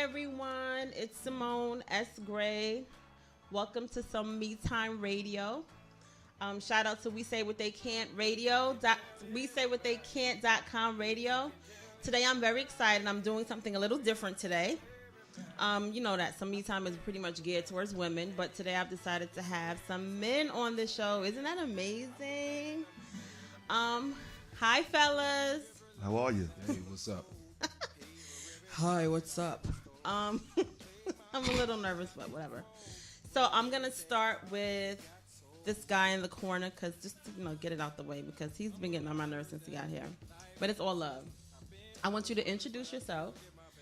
everyone. It's Simone S. Gray. Welcome to some Me Time Radio. Shout out to We Say What They Can't Radio. We Say What They Can't.com radio. Today I'm very excited. I'm doing something a little different today. You know that some Me Time is pretty much geared towards women, but today I've decided to have some men on the show. Isn't that amazing? Hi, fellas. How are you? Hey, what's up? Hi, what's up? I'm a little nervous, but whatever. So I'm gonna start with this guy in the corner, cause just to, get it out the way, because he's been getting on my nerves since he got here. But it's all love. I want you to introduce yourself.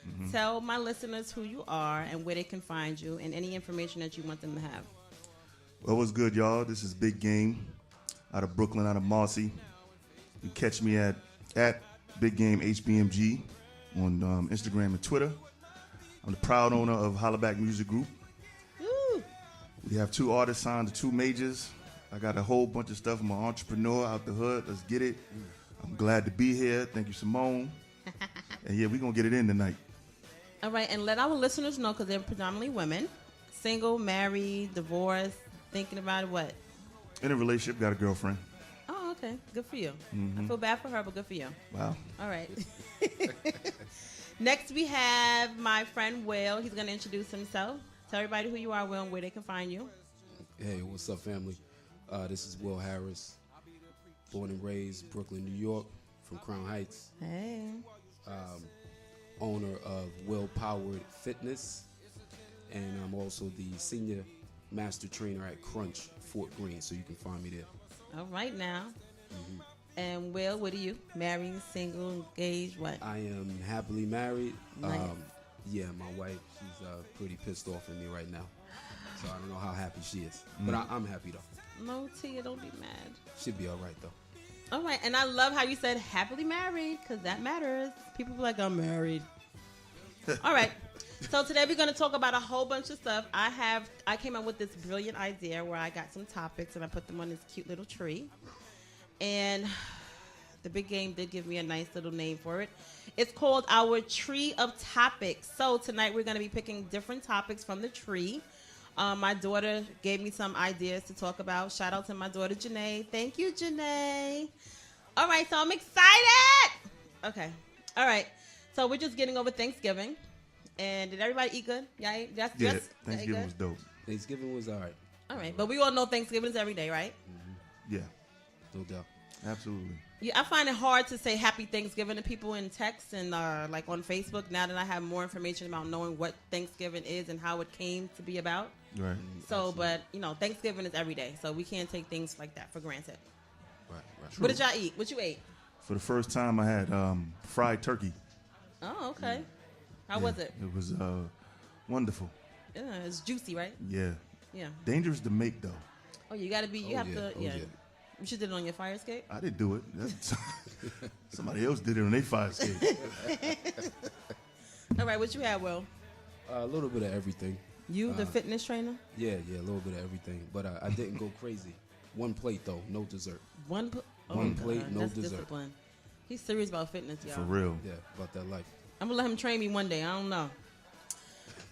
Mm-hmm. Tell my listeners who you are and where they can find you, and any information that you want them to have. Well, what's good, y'all? This is Big Game out of Brooklyn, out of Marcy. You catch me at Big Game HBMG on Instagram and Twitter. I'm the proud owner of Hollaback Music Group. Woo. We have 2 artists signed to 2 majors. I got a whole bunch of stuff. I'm an entrepreneur out the hood. Let's get it. I'm glad to be here. Thank you, Simone. And yeah, we're going to get it in tonight. All right, and let our listeners know, because they're predominantly women, single, married, divorced, thinking about what? In a relationship, got a girlfriend. Oh, okay. Good for you. Mm-hmm. I feel bad for her, but good for you. Wow. All right. Next, we have my friend Will. He's going to introduce himself. Tell everybody who you are, Will, and where they can find you. Hey, what's up, family? This is Will Harris, born and raised Brooklyn, New York, from Crown Heights. Hey. Owner of Will Powered Fitness, and I'm also the senior master trainer at Crunch Fort Greene, so you can find me there. All right now. Mm-hmm. And Will, what are you? Married, single, engaged, what? I am happily married. Nice. Yeah, my wife, she's pretty pissed off at me right now, so I don't know how happy she is, but I'm happy though. No, Tia, don't be mad. She'll be all right though. All right, and I love how you said happily married, because that matters. People be like, I'm married. All right, so today we're going to talk about a whole bunch of stuff. I came up with this brilliant idea where I got some topics and I put them on this cute little tree. And the Big Game did give me a nice little name for it. It's called our Tree of Topics. So tonight we're going to be picking different topics from the tree. My daughter gave me some ideas to talk about. Shout out to my daughter, Janae. Thank you, Janae. All right, so I'm excited. Okay. All right. So we're just getting over Thanksgiving. And did everybody eat good? Yeah, Yeah, Thanksgiving was dope. Thanksgiving was all right. All right. But we all know Thanksgiving is every day, right? Yeah, No doubt. absolutely. Yeah, I find it hard to say Happy Thanksgiving to people in text and like on Facebook. Now that I have more information about knowing what Thanksgiving is and how it came to be about. Right. So, but Thanksgiving is every day, so we can't take things like that for granted. Right. What did y'all eat? What you ate? For the first time, I had fried turkey. Oh, okay. How was it? It was wonderful. Yeah, it's juicy, right? Yeah. Yeah. Dangerous to make, though. Oh, you gotta be. You have to. Oh, Yeah. yeah. You should did it on your fire escape. I didn't do it. Somebody else did it on their fire escape. All right, what you had, Will? A little bit of everything. You, the fitness trainer. Yeah, a little bit of everything. But I didn't go crazy. One plate, though, no dessert. One plate, God, no that's dessert. Discipline. He's serious about fitness, y'all. For real. Yeah, about that life. I'm gonna let him train me one day. I don't know.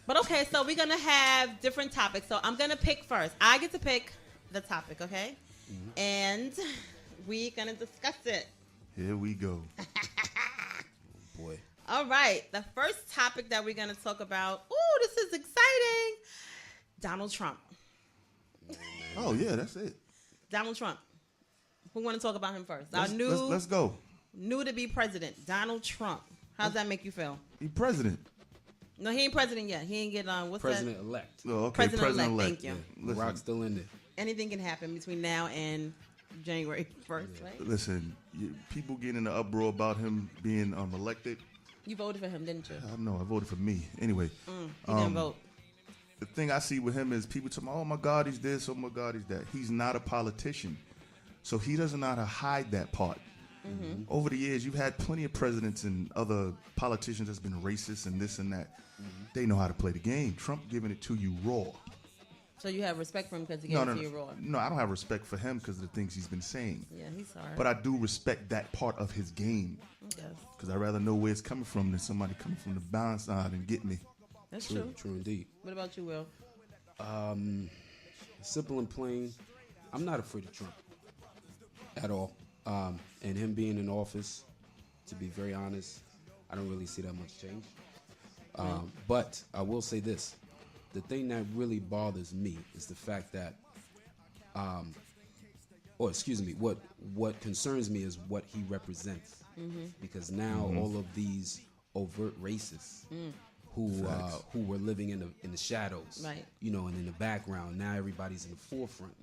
But okay, so we're gonna have different topics. So I'm gonna pick first. I get to pick the topic, okay? Mm-hmm. And we're gonna discuss it. Here we go. Oh, boy. All right. The first topic that we're gonna talk about. Ooh, this is exciting. Donald Trump. Oh, yeah, that's it. Donald Trump. Who want to talk about him first? Let's go. New to be president, Donald Trump. How's that make you feel? He president. No, he ain't president yet. He ain't get what's President-elect. Oh, okay, President-elect, thank you. The Listen, rock's still in there. that? Anything can happen between now and January 1st, right? listen, people getting in the uproar about him being elected. You voted for him, didn't you? I know, I voted for me. Anyway, He didn't vote. the thing I see with him is people talking, oh my God, he's this, oh my God, he's that. He's not a politician. So he doesn't know how to hide that part. Mm-hmm. Over the years, you've had plenty of presidents and other politicians that's been racist and this and that. Mm-hmm. They know how to play the game. Trump giving it to you raw. So you have respect for him because he gave it to you raw. No, I don't have respect for him because of the things he's been saying. Yeah, he's sorry. But I do respect that part of his game. Yes. Because I'd rather know where it's coming from than somebody coming from the balance side and get me. That's true. True indeed. What about you, Will? Simple and plain, I'm not afraid of Trump at all. And him being in office, to be very honest, I don't really see that much change. But I will say this. The thing that really bothers me is the fact that, what concerns me is what he represents. Because now all of these overt racists who were living in the shadows, Right. and in the background, now everybody's in the forefront.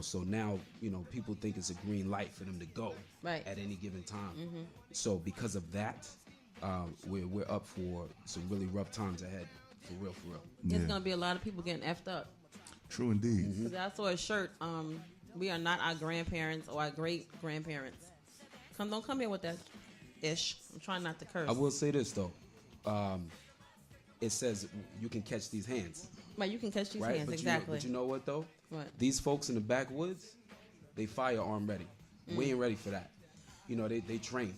So now, people think it's a green light for them to go Right. at any given time. So because of that, we're up for some really rough times ahead. For real. There's gonna be a lot of people getting effed up. True indeed. 'Cause I saw a shirt. We are not our grandparents or our great grandparents. Don't come here with that ish. I'm trying not to curse. I will say this though, it says you can catch these hands, Right, you can catch these right? hands, But exactly. you know what though? What? These folks in the backwoods, they firearm ready. We ain't ready for that. They train.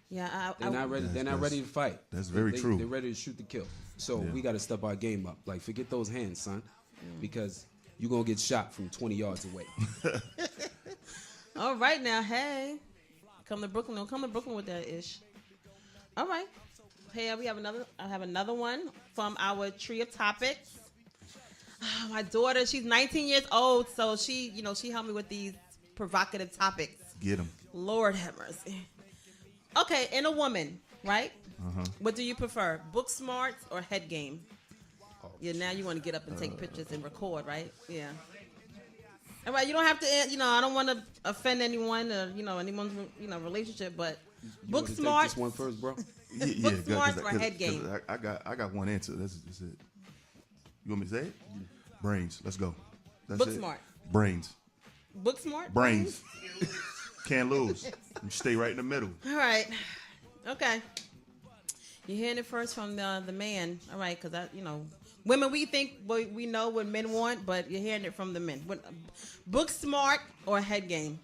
Yeah, They're not ready. They're not That's- ready to fight. that's very true. They're ready to shoot to kill. So Yeah. we got to step our game up. Like forget those hands, son, because you're gonna get shot from 20 yards away. All right now, hey, come to Brooklyn. Don't come to Brooklyn with that ish. All right. Hey, we have another. I have another one from our tree of topics. My daughter, she's 19 years old, so she helped me with these provocative topics. Get him. Lord have mercy. Okay, in a woman, right? What do you prefer, book smarts or head game? Yeah, now you want to get up and take pictures and record, right? Yeah. All right, you don't have to. I don't want to offend anyone or anyone's relationship, but You book wanna take smarts. this one first, bro. Yeah, Book smarts or head game? I got one answer. That's it. You want me to say it? Brains. Let's go. That's Book it. smart. Brains. Book smart. Brains. Can't lose. You stay right in the middle. All right. Okay. You're hearing it first from the man. All right, because women, we think we know what men want, but you're hearing it from the men. Book smart or head game?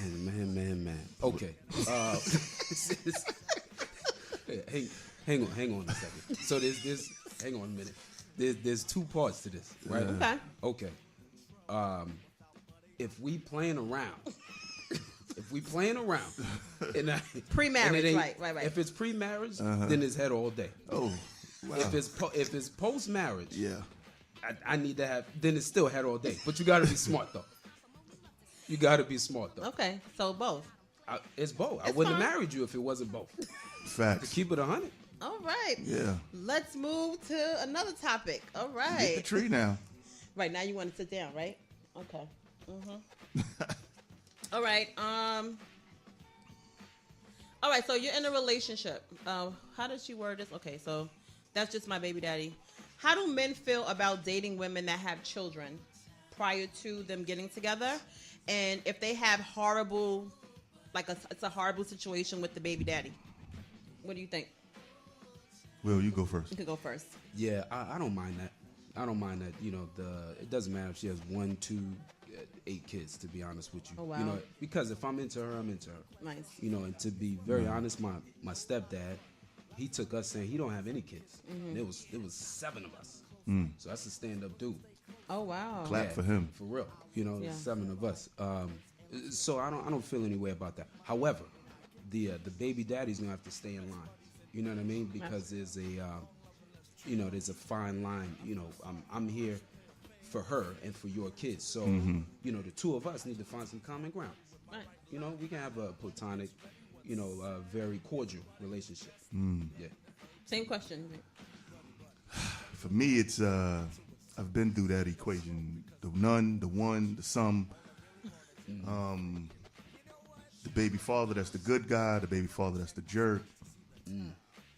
Man. Okay. Hang on a second. So there's hang on a minute. There's two parts to this, right? Okay. If we playing around, and Pre-marriage, and it ain't- right. If it's pre-marriage, then it's head all day. Oh, wow. If it's post-marriage, Yeah. I need to have. Then it's still head all day. But you got to be smart though. Okay, so both. It's both. I It's wouldn't fine. have married you if it wasn't both. Facts. Keep it 100. All right. Yeah. Let's move to another topic. All Get the right. tree now. Right now you want to sit down, right? Okay. All right. All right. So you're in a relationship. How does she word this? Okay. So that's just my baby daddy. How do men feel about dating women that have children prior to them getting together? And if they have horrible, it's a horrible situation with the baby daddy. What do you think? Will, you go first. You can go first. Yeah, I don't mind that. It doesn't matter if she has 1, 2, 8 kids. To be honest with you, Oh, wow. because if I'm into her, I'm into her. Nice. And to be very honest, my stepdad, he took us saying he don't have any kids. And it was 7 of us. So that's a stand up dude. Oh, wow. Clap for him. For real. Yeah. 7 of us. So I don't feel any way about that. However, the baby daddy's gonna have to stay in line. You know what I mean? Because there's a fine line. I'm here for her and for your kids. So the two of us need to find some common ground. Right. We can have a platonic, very cordial relationship. Yeah. Same question. For me, it's I've been through that equation: the none, the one, the some. The baby father that's the good guy, the baby father that's the jerk.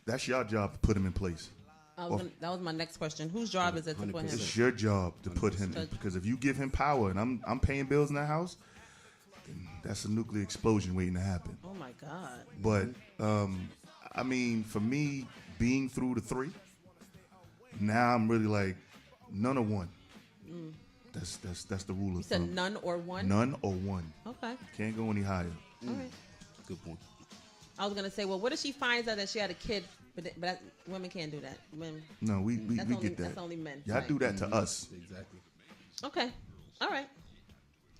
That's your job to put him in place. That was my next question. Whose job is it to put him? It's your job to put him in, because if you give him power, and I'm paying bills in that house, then that's a nuclear explosion waiting to happen. Oh my God. But I mean, for me, being through the 3, now I'm really like none or one. That's the rule You of said thumb. none or one? None or one. Okay. Can't go any higher. All right. Good point. I was gonna say, well, what if she finds out that she had a kid? But women can't do that. Women. No, we That's get only, that. That's only men. Y'all right? do that to us. Exactly. Okay. All right.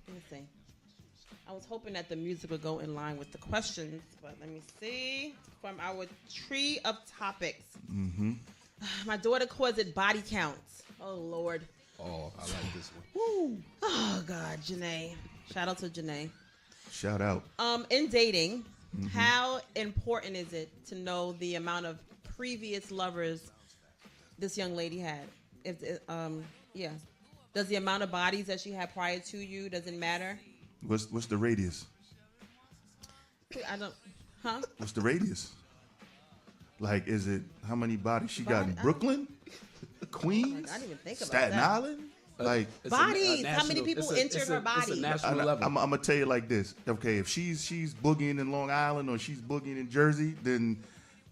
Let me see. I was hoping that the music would go in line with the questions, but let me see. From our tree of topics. Mm-hmm. My daughter calls it body counts. Oh, Lord. Oh, I like this one. Woo. Oh, God, Janae. Shout out to Janae. Shout out. In dating, how important is it to know the amount of previous lovers this young lady had? Yeah. Does the amount of bodies that she had prior to you, does it matter? What's the radius? I don't. Huh? What's the radius? Like, is it how many bodies she got in Brooklyn, Queens, I didn't even think about Staten that. Island? Like, It's Bodies. How many people entered her body? It's a national level. I'm gonna tell you like this. Okay, if she's boogieing in Long Island or she's boogieing in Jersey, then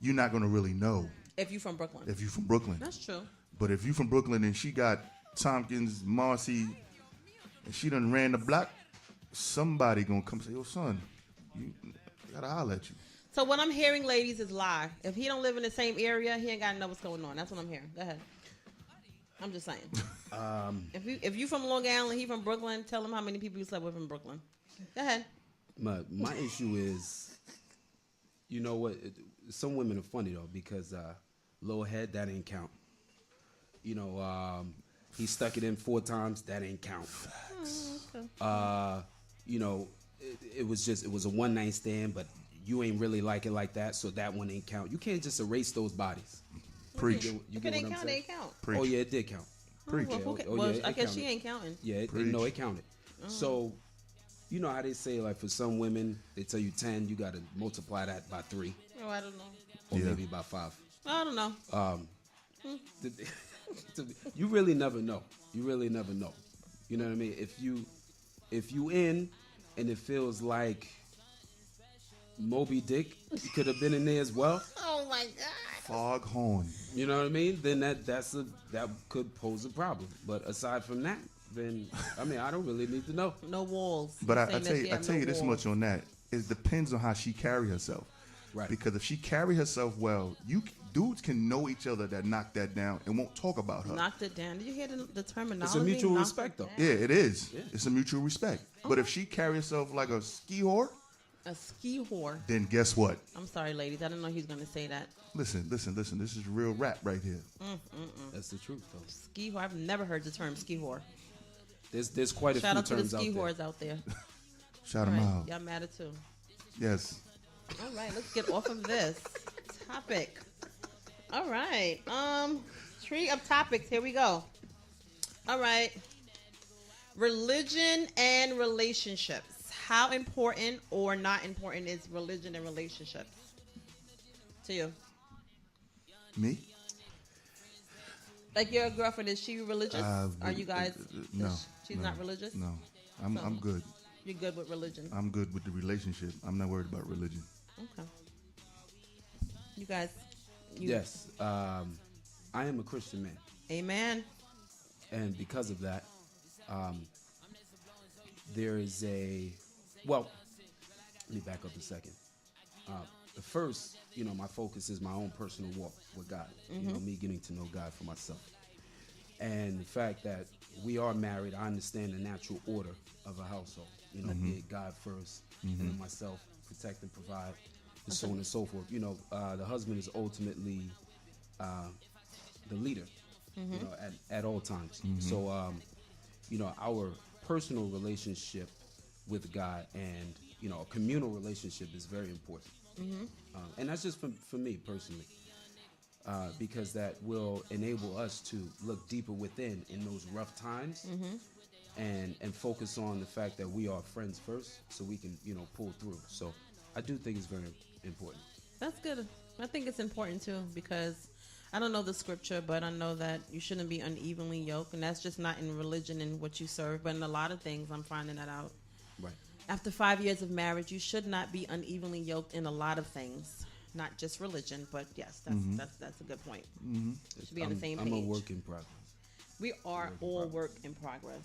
you're not gonna really know If you from Brooklyn. if you from Brooklyn. That's true. But if you from Brooklyn and she got Tompkins, Marcy, and she done ran the block, somebody gonna come say, "Yo, son, you gotta holler at you." So what I'm hearing, ladies, is lie. If he don't live in the same area, he ain't got to know what's going on. That's what I'm hearing. Go ahead. I'm just saying. If you from Long Island, he from Brooklyn, tell him how many people you slept with in Brooklyn. Go ahead. My issue is, you know what? Some women are funny though because low head that ain't count. You know, he stuck it in 4 times that ain't count. Okay. You know, it was a one night stand, but you ain't really like it like that, so that one ain't count. You can't just erase those bodies. Preach. You If get it ain't what I'm count, it saying? ain't count. Preach. Oh yeah, it did count. Preach. Well, Oh, well, yeah, I it guess she counted. ain't counting. Yeah, Preach. no, it counted. So, you know how they say, like, for some women, they tell you 10, you got to multiply that by 3, Oh, I don't know. or Yeah. maybe by 5. I don't know. You really never know. You really never know. You know what I mean? If you in, and it feels like Moby Dick could have been in there as well. Oh my God. Foghorn. You know what I mean? Then that could pose a problem. But aside from that, then I mean I don't really need to know. No walls. But I Saying tell that you, she I have tell no you this walls. much on that. It depends on how she carry herself. Right. Because if she carry herself well, dudes can know each other that knock that down and won't talk about her. Knocked it down. Did you hear the terminology? It's a mutual Knocked respect, it though. down? Yeah, it is. Yeah. It's a mutual respect. But if she carry herself like a ski whore, A ski whore. then guess what? I'm sorry, ladies. I didn't know he was going to say that. Listen. This is real rap right here. That's the truth, though. Ski whore. I've never heard the term ski whore. There's quite a Shout few out to the terms ski out there. whores out there. Shout All him right. out. Y'all mad at too. Yes. All right, let's get off of this topic. All right. Tree of topics. Here we go. All right. Religion and relationships. How important or not important is religion and relationships to you? Me? Like your girlfriend, is she religious? Are you guys? No. She's no, not religious? No. I'm good. You're good with religion. I'm good with the relationship. I'm not worried about religion. Okay. You guys. Yes, I am a Christian man, Amen. and because of that, there is well. Let me back up a second. The first, my focus is my own personal walk with God. Me getting to know God for myself, and the fact that we are married. I understand the natural order of a household. Be it God first, and then myself, protect and provide, and so on and so forth. The husband is ultimately the leader, at all times. So, our personal relationship with God and a communal relationship is very important, and that's just for me personally, because that will enable us to look deeper within in those rough times. And focus on the fact that we are friends first, so we can pull through. So I do think it's very important. That's good. I think it's important too, because I don't know the scripture, but I know that you shouldn't be unevenly yoked, and that's just not in religion and what you serve, but in a lot of things I'm finding that out. Right. After 5 years of marriage, you should not be unevenly yoked in a lot of things, not just religion, but yes, that's a good point. You should be on the same page. I'm a work in progress. We are all work in progress.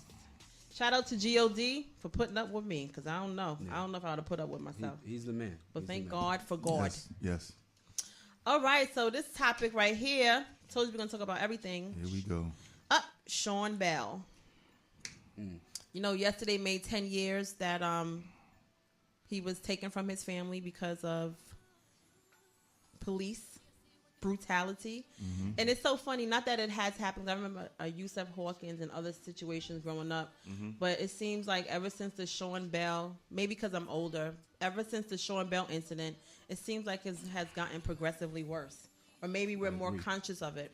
Shout out to God for putting up with me, because I don't know. I don't know if I ought to put up with myself. He's the man. But He's thank the man. God for God. Yes. All right, so this topic right here, told you we're going to talk about everything. Here we go. Sean Bell. You know, yesterday made 10 years that he was taken from his family because of police brutality. And it's so funny, not that it has happened. I remember Yusef Hawkins and other situations growing up, but it seems like ever since the Sean Bell, maybe because I'm older, ever since the Sean Bell incident, it seems like it has gotten progressively worse, or maybe we're more conscious of it.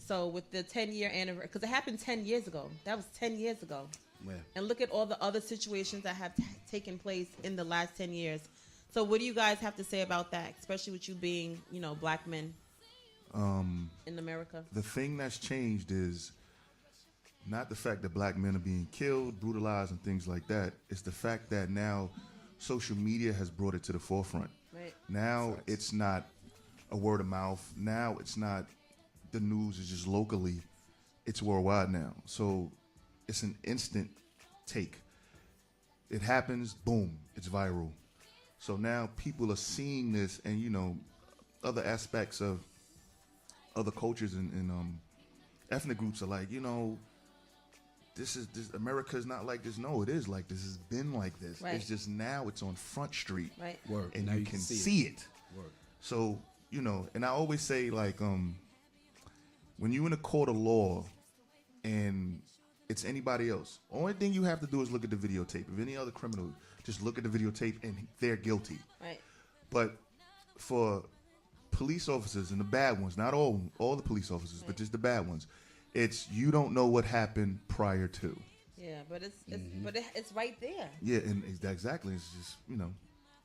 So with the 10-year anniversary, because it happened 10 years ago, that was 10 years ago. Yeah. And look at all the other situations that have taken place in the last 10 years. So what do you guys have to say about that, especially with you being, you know, black men in America? The thing that's changed is not the fact that black men are being killed, brutalized, and things like that. It's the fact that now social media has brought it to the forefront. Right. Now it's not a word of mouth. Now it's not the news is just locally. It's worldwide now. So it's an instant take. It happens, boom, it's viral. So now people are seeing this, and you know, other aspects of other cultures and ethnic groups are like, you know, this America is not like this. No, it is like this. It's been like this. Right. It's just now it's on Front Street. Right. Word. And Now you can see it. Word. So, you know, and I always say, like, when you're in a court of law and it's anybody else, only thing you have to do is look at the videotape. If any other criminal, just look at the videotape and they're guilty. Right. But for police officers, and the bad ones, not all the police officers, but just the bad ones, it's you don't know what happened prior to. Yeah, but it's right there. Yeah, and exactly. It's just, you know.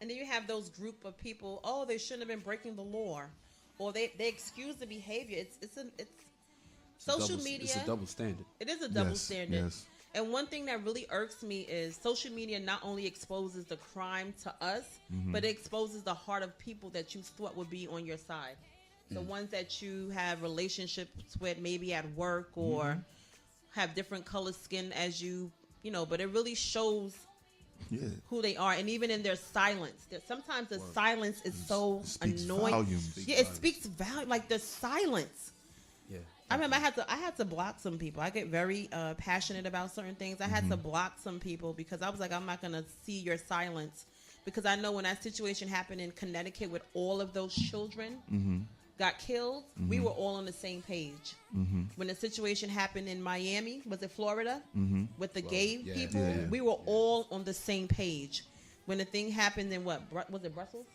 And then you have those group of people, oh, they shouldn't have been breaking the law, or they excuse the behavior. It's social media. It's a double standard. It is a double Yes, standard. yes. And one thing that really irks me is social media not only exposes the crime to us, but it exposes the heart of people that you thought would be on your side. The ones that you have relationships with, maybe at work, or have different color skin as you know, but it really shows who they are. And even in their silence, sometimes the silence is so Speaks annoying. volumes. Yeah, it speaks volume, like the silence. Yeah. I remember I had to block some people. I get very passionate about certain things. I had to block some people because I was like, I'm not going to see your silence, because I know when that situation happened in Connecticut with all of those children got killed, we were all on the same page. When the situation happened in Miami, was it Florida, with the gay people, we were all on the same page. When the thing happened in was it Brussels?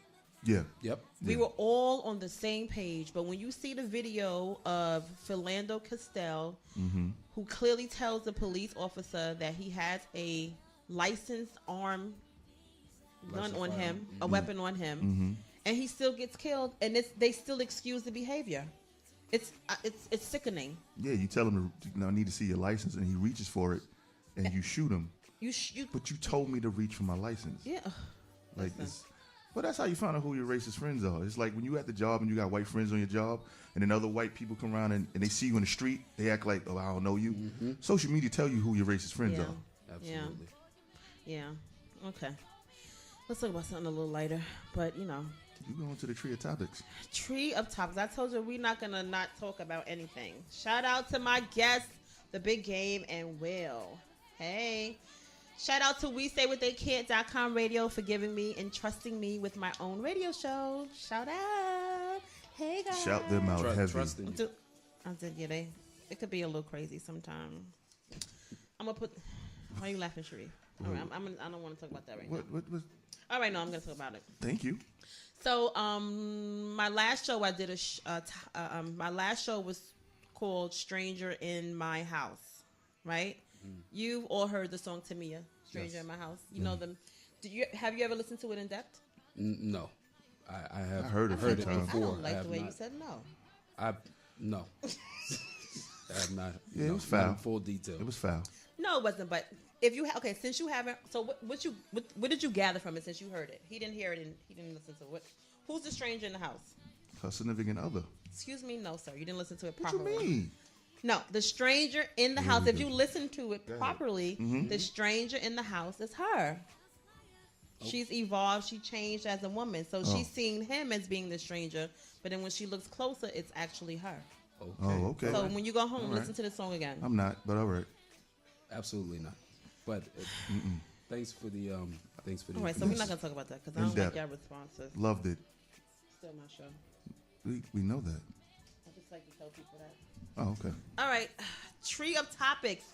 Yeah. Yep. We were all on the same page. But when you see the video of Philando Castile, who clearly tells the police officer that he has a licensed arm gun on him, a weapon on him, and he still gets killed, and they still excuse the behavior. It's sickening. Yeah, you tell him I need to see your license, and he reaches for it, and you shoot him. But you told me to reach for my license. Yeah. Like this. Well, that's how you find out who your racist friends are. It's like when you at the job and you got white friends on your job, and then other white people come around and they see you in the street, they act like, oh, I don't know you. Social media tell you who your racist friends are. Absolutely. Yeah. Okay. Let's talk about something a little lighter, but you know. You go into the tree of topics. Tree of topics. I told you we're not going to not talk about anything. Shout out to my guests, The Big Game and Will. Hey. Shout out to WeSayWhatTheyCan't.com radio for giving me and trusting me with my own radio show. Shout out. Hey, guys. Shout them out heavy. Trusting you. I said, yeah, it could be a little crazy sometimes. I'm going to put... Why are you laughing, Sheree? All right, I don't want to talk about that right now. What? All right, no, I'm going to talk about it. Thank you. So, my last show I did my last show was called Stranger in My House, right? You've all heard the song Tamia, Stranger in My House. You know them. Have you ever listened to it in depth? No. I have heard it heard it sometimes. before. I don't like the way not. you said no. No. I have not. Yeah, it was not foul. in full detail. It was foul. No, it wasn't. But if you since you haven't, so what did you gather from it since you heard it? He didn't hear it and he didn't listen to it. Who's the stranger in the house? Her significant other. Excuse me, no, sir. You didn't listen to it What you properly. mean? No, the stranger in the Here house. we If go. you listen to it ahead. properly, the stranger in the house is her. She's evolved. She changed as a woman. So she's seeing him as being the stranger. But then when she looks closer, it's actually her. Okay. Oh, okay. So when you go home, All right. listen to the song again. I'm not, but all right. Absolutely not. But thanks for the All right, so we're not going to talk about that because I In don't depth. like your responses. Loved it. Still my show. We know that. I just like to tell people that. Oh, okay. All right, tree of topics.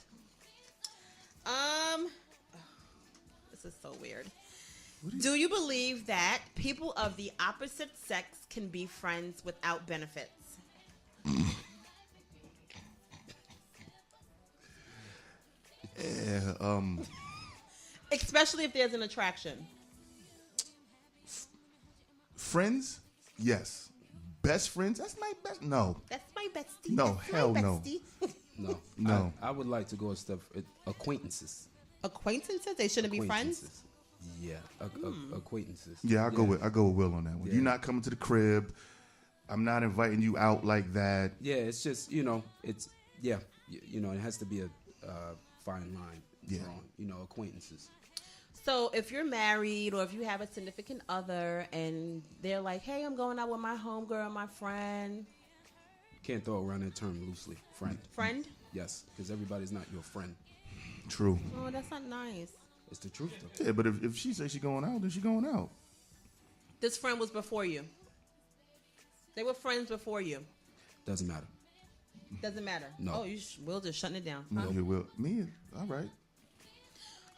This is so weird. Do you believe that people of the opposite sex can be friends without benefits? Yeah, Especially if there's an attraction. friends? Yes. Best friends? That's my best. No. That's my bestie. No, That's hell my no. bestie. no. No. I would like to go a step acquaintances. Acquaintances? They shouldn't be friends? Acquaintances. Yeah, acquaintances. Yeah, I go with Will on that one. Yeah. You're not coming to the crib. I'm not inviting you out like that. Yeah, it's just it's it has to be a fine line Yeah. drawn. Acquaintances. So if you're married or if you have a significant other and they're like, hey, I'm going out with my homegirl, my friend. Can't throw around that term loosely. Friend. Friend? Yes, because everybody's not your friend. True. Oh, that's not nice. It's the truth, though. Yeah, but if she says she's going out, then she's going out. This friend was before you. They were friends before you. Doesn't matter. Doesn't matter. No. Oh, Will just shutting it down. No, Huh? you will. Me, all right.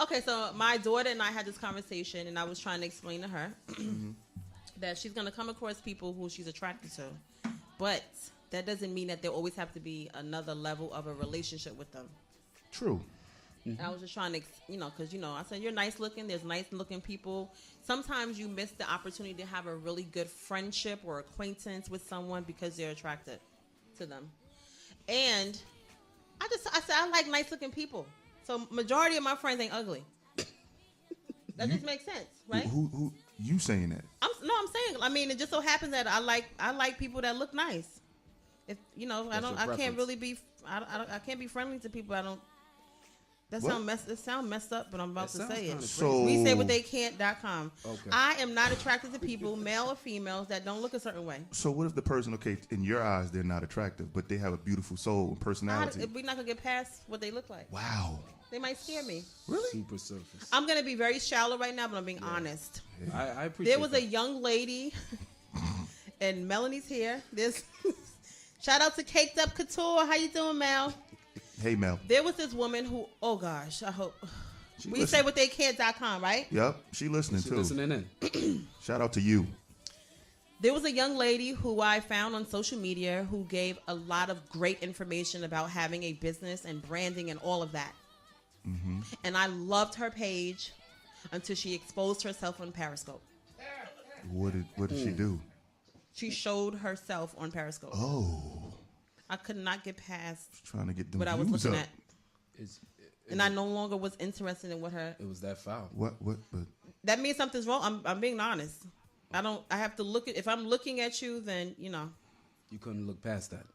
Okay, so my daughter and I had this conversation, and I was trying to explain to her that she's going to come across people who she's attracted to, but that doesn't mean that there always have to be another level of a relationship with them. True. And I was just trying to, because, I said, you're nice looking. There's nice looking people. Sometimes you miss the opportunity to have a really good friendship or acquaintance with someone because they're attracted to them. And I said, I like nice looking people. So majority of my friends ain't ugly. That just makes sense, right? Who you saying that? I'm saying, I mean, it just so happens that I like people that look nice. If, That's your I can't preference. really be, I can't be friendly to people I don't. That What? sound messed up, but I'm about That to sounds say it. kinda So We say what they can't.com. Okay. I am not attracted to people, male or females, that don't look a certain way. So what if the person, okay, in your eyes they're not attractive, but they have a beautiful soul and personality? We're not gonna get past what they look like. Wow. They might scare me. Really? Super surface. I'm gonna be very shallow right now, but I'm being honest. I appreciate There was that. a young lady, and Melanie's here. This shout out to Caked Up Couture. How you doing, Mel? Hey, Mel. There was this woman who, oh gosh, I hope She we listen- say what they can't.com, right? Yep, she listening She too. listening in. Shout out to you. There was a young lady who I found on social media who gave a lot of great information about having a business and branding and all of that. Mm-hmm. And I loved her page until she exposed herself on Periscope. What did she do? She showed herself on Periscope. Oh, I could not get past trying to get them what I was views looking up. at. It I no longer was interested in what her. was that foul. What? But That means something's wrong. I'm being honest. I have to look at. If I'm looking at you, then You couldn't look past that.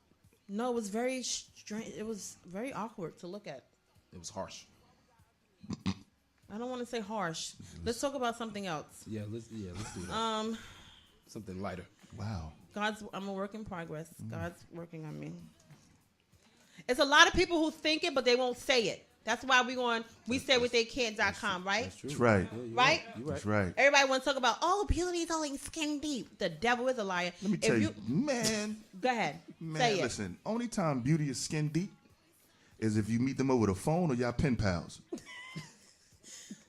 No, it was very strange. It was very awkward to look at. It was harsh. I don't want to say harsh. Let's talk about something else. Let's do that. Something lighter. wow. I'm a work in progress. God's working on me. It's a lot of people who think it, but they won't say it. That's why we say what they can't.com, right? That's true. That's right. Yeah, you're Right? You're That's right. Everybody wants to talk about, beauty is only skin deep. The devil is a liar. Let me tell you, man. Go ahead. Man, say it. listen. Only time beauty is skin deep is if you meet them over the phone or y'all pen pals.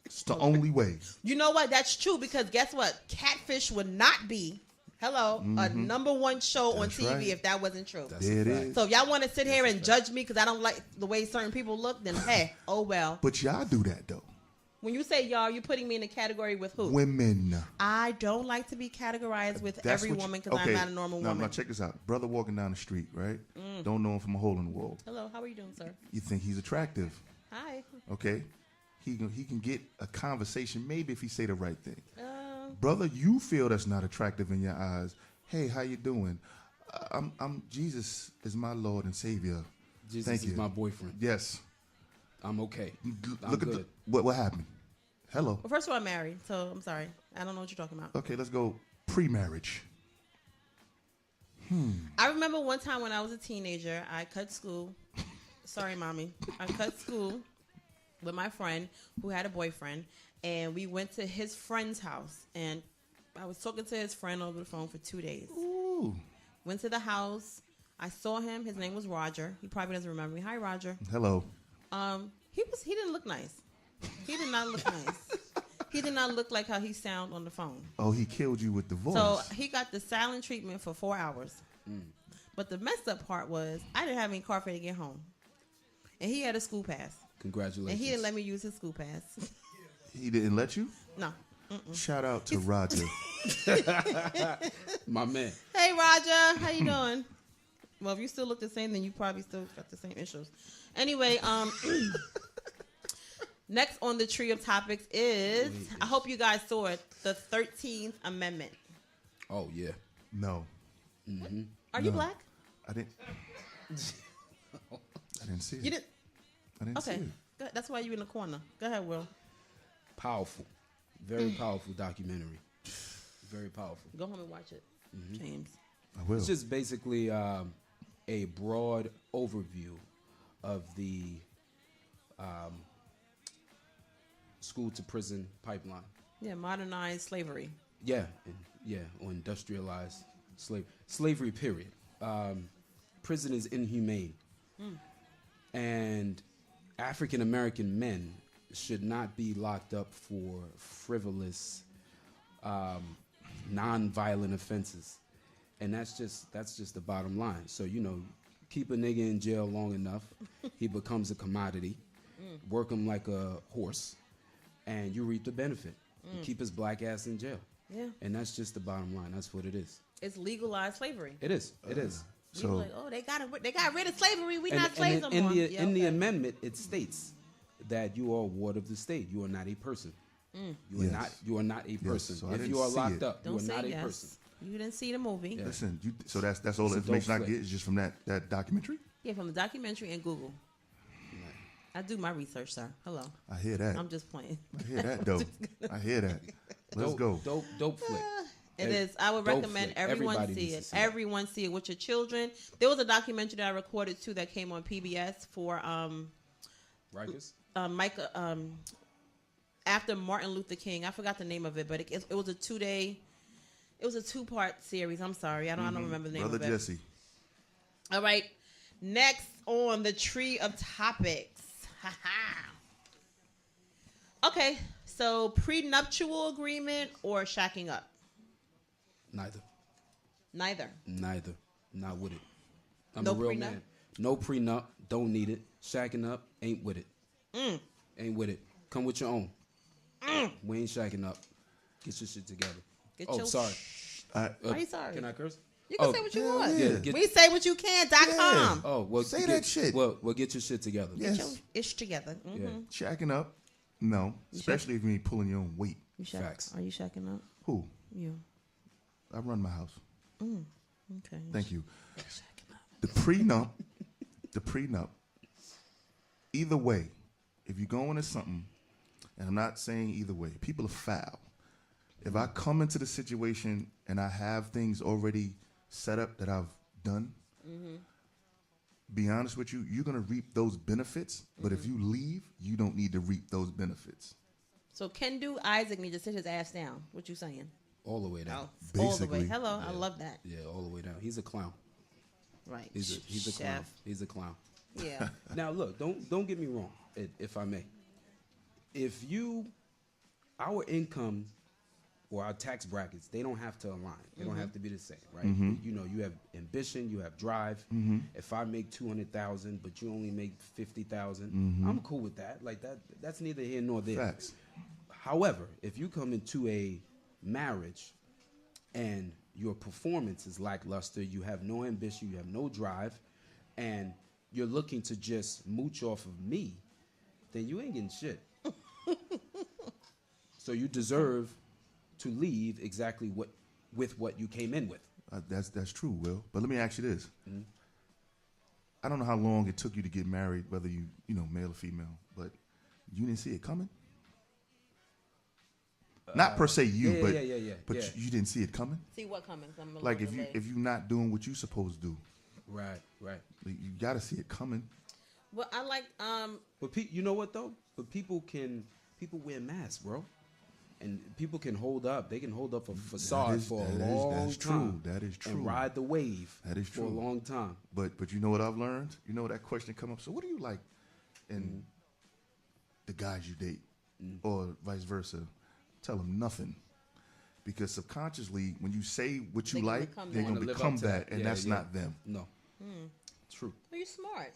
It's the only way. You know what? That's true because guess what? Catfish would not be, a #1 show on That's TV right. if that wasn't true. That's There it a fact. is. So if y'all want to sit here and judge me because I don't like the way certain people look, then hey, oh well. But y'all do that though. When you say y'all, you're putting me in a category with who? Women. I don't like to be categorized with That's every what you- woman because okay, I'm not a normal now, woman. Now check this out. Brother walking down the street, right? Don't know him from a hole in the wall. Hello, how are you doing, sir? You think he's attractive, Hi. okay? He can get a conversation maybe if he say the right thing. Uh, Brother, you feel that's not attractive in your eyes. Hey, how you doing? I'm Jesus is my Lord and Savior. Jesus Thank is you. my boyfriend. Yes. I'm okay. I'm Look good. at what happened. Hello. Well, first of all, I'm married, so I'm sorry. I don't know what you're talking about. Okay, let's go pre-marriage. I remember one time when I was a teenager, I cut school. Sorry, mommy. I cut school with my friend who had a boyfriend, and we went to his friend's house. And I was talking to his friend over the phone for 2 days. Ooh. Went to the house. I saw him. His name was Roger. He probably doesn't remember me. Hi, Roger. Hello. He didn't look nice. He did not look nice. He did not look like how he sound on the phone. Oh, he killed you with the voice. So he got the silent treatment for 4 hours. But the messed up part was I didn't have any car fare to get home. And he had a school pass. Congratulations. And he didn't let me use his school pass. He didn't let you? No. Shout out to Roger. My man. Hey, Roger. How you doing? Well, if you still look the same, then you probably still got the same issues. Anyway, next on the tree of topics is, I hope you guys saw it, the 13th Amendment. Oh, yeah. No. Are you black? I didn't. I didn't see it. You didn't? I didn't see Okay. it. Go ahead. That's why you in the corner. Go ahead, Will. Powerful. Very powerful documentary. Very powerful. Go home and watch it, James. I will. It's just basically a broad overview of the school to prison pipeline. Yeah, modernized slavery. Yeah, or industrialized slavery. Period. Prison is inhumane, and African American men should not be locked up for frivolous, non-violent offenses, and that's just the bottom line. So keep a nigga in jail long enough, he becomes a commodity. Work him like a horse, and you reap the benefit. You keep his black ass in jail. Yeah. And that's just the bottom line. That's what it is. It's legalized slavery. It is. It is. You So like, oh, they got rid of slavery. We And- not slaves and no more. in Yeah, the okay. amendment, it states that you are a ward of the state. You are not a person. You are Yes. not. You are not a person. so I if didn't you are see locked it. up, Don't you are say not a yes. person. You didn't see the movie. Yeah. listen. So that's all the It's a information I dope get flick. is just from that documentary. Yeah, from the documentary and Google. I do my research, sir. Hello. I hear that. I'm just playing. I hear that though. I hear that. Let's go. Dope flick. It is. I would Dope recommend flick. everyone Everybody see needs to it. see it. Everyone see it with your children. There was a documentary that I recorded too that came on PBS for Rikers? Micah after Martin Luther King. I forgot the name of it, but it was a 2-day. It was a 2-part series. I'm sorry, I don't remember the name Brother of it. Jesse. All right, next on the tree of topics. Okay, so prenuptial agreement or shacking up? Neither. Neither. Not with it. I'm No a real prenup? man. No prenup. Don't need it. Shacking up. Ain't with it. Ain't with it. Come with your own. We ain't shacking up. Get your shit together. Get Oh, your sorry. Why you sorry? Can I curse? You can Oh, say what you hell want. yeah. Get- We say what you can.com. Oh, well, Say that shit. Well, get your shit together. Yes. Get your ish together. Mm-hmm. Yeah. Shacking up? No. Especially if you ain't pulling your own weight. You shack- Facts. Are you shacking up? Who? You. I run my house. Okay. Thank you. Shacking up. The prenup. Either way, if you go into something, and I'm not saying either way, people are foul. If I come into the situation and I have things already set up that I've done, be honest with you, you're going to reap those benefits. But if you leave, you don't need to reap those benefits. So Kendu Isaac need to sit his ass down. What you saying? All the way down. All the way. Basically. Hello, I love that. Yeah, all the way down. He's a clown. Right. He's a clown. Chef. He's a clown. Yeah. Now look, don't get me wrong, if I may. If our income or our tax brackets, they don't have to align. They don't have to be the same, right? You have ambition, you have drive. If I make 200,000, but you only make 50,000, I'm cool with that. Like that's neither here nor there. Facts. However, if you come into a marriage and your performance is lackluster, you have no ambition, you have no drive, and you're looking to just mooch off of me, then you ain't getting shit. So you deserve to leave exactly with what you came in with. That's true, Will. But let me ask you this. I don't know how long it took you to get married, whether you know, male or female, but you didn't see it coming? Not per se you, but you didn't see it coming? See what coming? Like if you're not doing what you're supposed to do. Right. You got to see it coming. Well, I like But you know what though? But people wear masks, bro. And people can hold up. They can hold up a facade for a long time. That is true. And ride the wave. That is true. For a long time. But you know what I've learned? You know that question come up. So what do you like in the guys you date, or vice versa? Tell them nothing, because subconsciously, when you say what you like, they're gonna become that, and that's not them. No. True. Well, you're smart.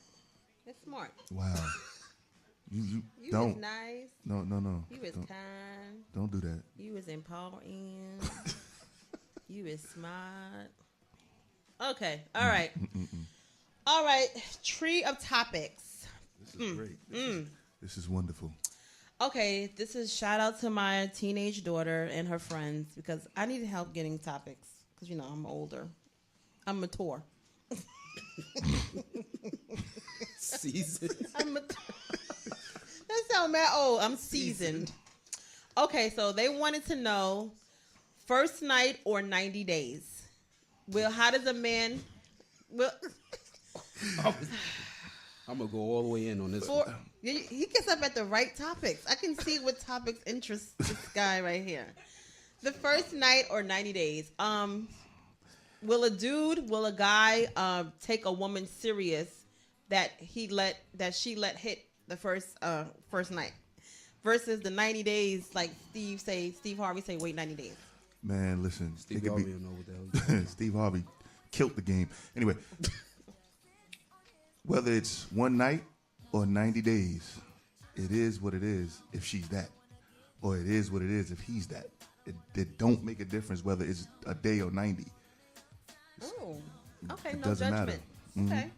It's smart. Wow. You You don't. was nice. No. You was Don't- kind. Don't do that. You was empowering. You was smart. Okay. All right. All right. Tree of topics. This is great. This is wonderful. Okay. This is shout out to my teenage daughter and her friends, because I need help getting topics, because, you know, I'm older. I'm mature. Seasoned. That sound mad old. I'm seasoned. Okay, so they wanted to know first night or 90 days. Well, how does a man? Well, I'm gonna go all the way in on this one. he gets up at the right topics. I can see what topics interest this guy right here. The first night or 90 days. Will a guy take a woman serious that she let hit the first night, versus the 90 days, like Steve Harvey say, wait 90 days. Man, listen. Steve Harvey don't know what the hell he's doing. Steve Harvey killed the game. Anyway, whether it's one night or 90 days, it is what it is if she's that, or it is what it is if he's that. It don't make a difference whether it's a day or 90. Oh, okay, It no doesn't judgment. matter. Okay.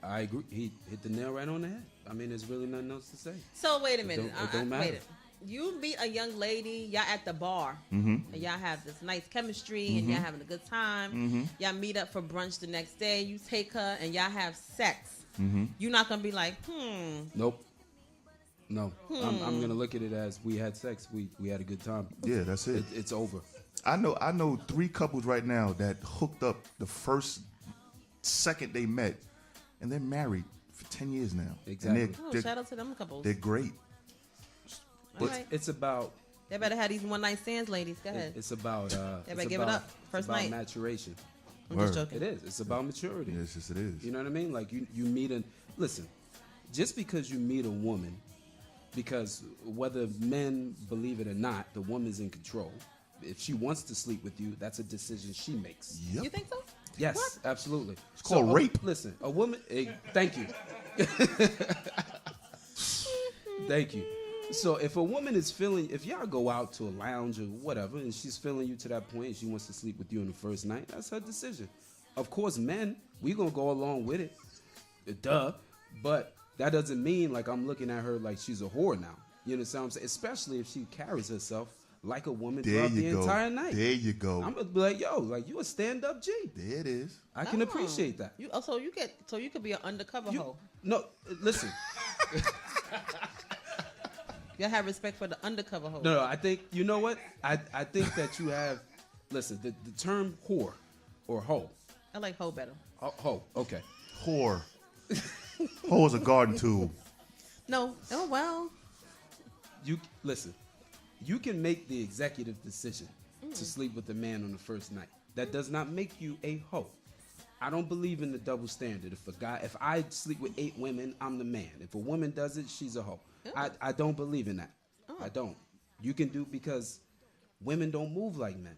I agree. He hit the nail right on the head. I mean, there's really nothing else to say. So wait a minute. It don't matter. Wait. You meet a young lady, y'all at the bar, Mm-hmm. and y'all have this nice chemistry, and y'all having a good time. Mm-hmm. Y'all meet up for brunch the next day. You take her, and y'all have sex. Mm-hmm. You're not gonna be like, Nope. No. I'm gonna look at it as we had sex. We had a good time. Yeah, that's it. It's over. I know 3 couples right now that hooked up the second they met, and they're married for 10 years now. Exactly. And oh, shout out to them couples. they're great. All right. It's about. They better have these one night stands, ladies. Go ahead. It's about. better give it up. First it's about night. maturation. I'm Word. just joking. It is. It's about maturity. Yes, yes, it is. You know what I mean? Like you meet listen, just because you meet a woman, because whether men believe it or not, the woman's in control. If she wants to sleep with you, that's a decision she makes. Yep. You think so? Yes, What? absolutely. It's called rape. Listen, a woman. Thank you. Thank you. So if a woman is if y'all go out to a lounge or whatever, and she's feeling you to that point, and she wants to sleep with you on the first night, that's her decision. Of course, men, we gonna go along with it. Duh. But that doesn't mean like I'm looking at her like she's a whore now. You understand what I'm saying? Especially if she carries herself like a woman There throughout you the go. entire night. There you go. I'm gonna be like, yo, like you a stand-up G. There it is. I can Oh. appreciate that. So you could be an undercover hoe. No, listen. You have respect for the undercover hoe. No, I think you know what? I think that you have. Listen, the term whore or hoe. I like hoe better. Hoe. Okay. Whore. Whore is a garden tool. No. Oh well. You listen. You can make the executive decision to sleep with a man on the first night. That does not make you a hoe. I don't believe in the double standard. If I sleep with 8 women, I'm the man. If a woman does it, she's a hoe. I don't believe in that. I don't. You can do because women don't move like men.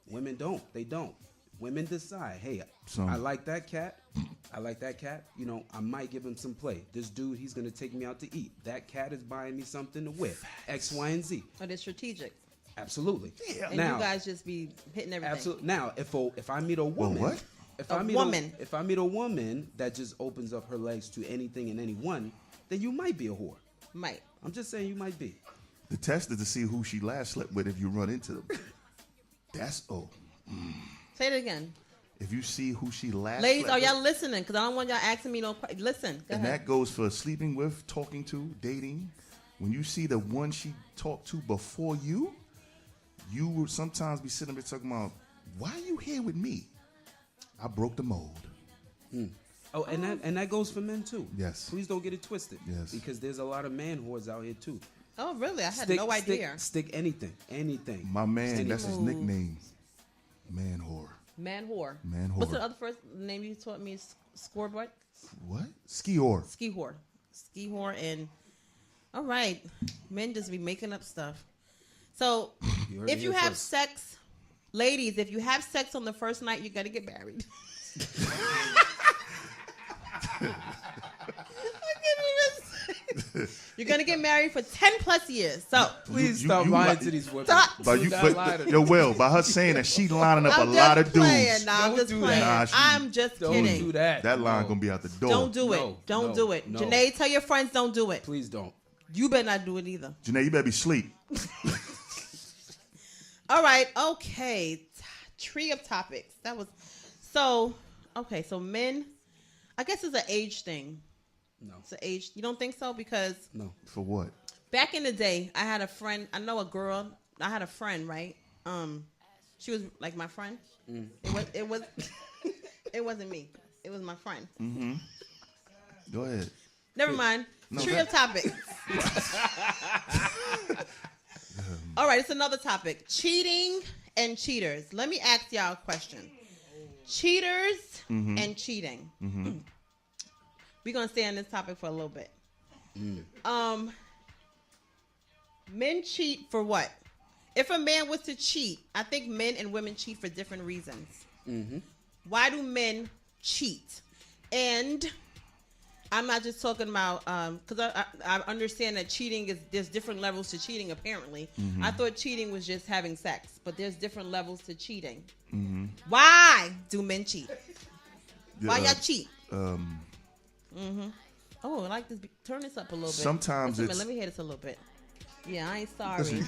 Women don't. They don't. Women decide, hey, I like that cat. I like that cat. You know, I might give him some play. This dude, he's going to take me out to eat. That cat is buying me something to wear. X, Y, and Z. But it's strategic. Absolutely. Yeah. And Now, you guys just be hitting everything. absolutely. Now, if I meet a woman, what? If A I meet woman. if I meet a woman that just opens up her legs to anything and anyone, then you might be a whore. Might. I'm just saying you might be. The test is to see who she last slept with if you run into them. That's Say it again. if you see who she last Ladies, slept are y'all with, listening? Because I don't want y'all asking me no questions. Listen. Go and ahead. that goes for sleeping with, talking to, dating. When you see the one she talked to before you will sometimes be sitting there talking about, why are you here with me? I broke the mold. Oh, and that goes for men too. Yes. Please don't get it twisted. Yes. Because there's a lot of man whores out here too. Oh, really? I had no idea. Stick anything. My man, Stick that's his Ooh. nickname. Man whore. Man whore. Man whore. What's the other first name you taught me? Scoreboard? What? Ski whore. Ski whore. Ski whore and... All right. Men just be making up stuff. So, You heard if it you here have first. sex... Ladies, if you have sex on the first night, you got to get married. You're going to get married for 10 plus years. So, Please You- stop you lying like- to these women. Stop. But you, yo, Will, by her saying that she lining up I'm a lot of just playing. dudes, Nah, I'm Don't just do playing. that. Nah, she- I'm just Don't kidding. do that. that line No. gonna be out the door. Don't do it. No, Don't no, do it. no. Janae, tell your friends don't do it. Please don't. You better not do it either. Janae, you better be asleep. All right. Okay. Tree of topics. That was so. Okay. So men, I guess it's an age thing. No. It's an age. You don't think so? Because No. For what? back in the day, I had a friend. I know a girl. I had a friend, right? She was like my friend. It was. It wasn't me. It was my friend. Go ahead. Never mind. No, Tree that- of topics. All right, it's another topic. Cheating and cheaters. Let me ask y'all a question. Cheaters and cheating. We're going to stay on this topic for a little bit. Men cheat for what? If a man was to cheat, I think men and women cheat for different reasons. Why do men cheat? And I'm not just talking about because I understand that cheating there's different levels to cheating. Apparently, I thought cheating was just having sex, but there's different levels to cheating. Why do men cheat? Why y'all cheat? Oh, I like this. Turn this up a little bit. Sometimes Wait a minute, it's- let me hear this a little bit. Yeah, I ain't sorry. Listen,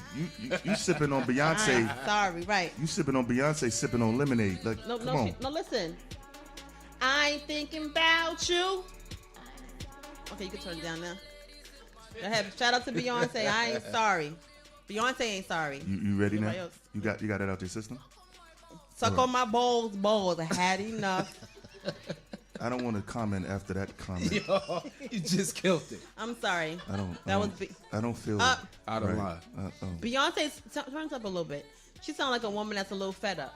you sipping on I Beyonce. ain't sorry, right? You sipping on Beyonce, sipping on lemonade. Like, No, come no, on. no. Listen, I ain't thinking about you. Okay, you can turn it down now. Go ahead. Shout out to Beyonce. I ain't sorry. Beyonce ain't sorry. You ready now? Everybody else. You got it out your system? Suck on my balls. I had enough. I don't want to comment after that comment. Yo, you just killed it. I'm sorry. I don't. That was I don't feel Up. Out of right. line. Beyonce turns up a little bit. She sounds like a woman that's a little fed up.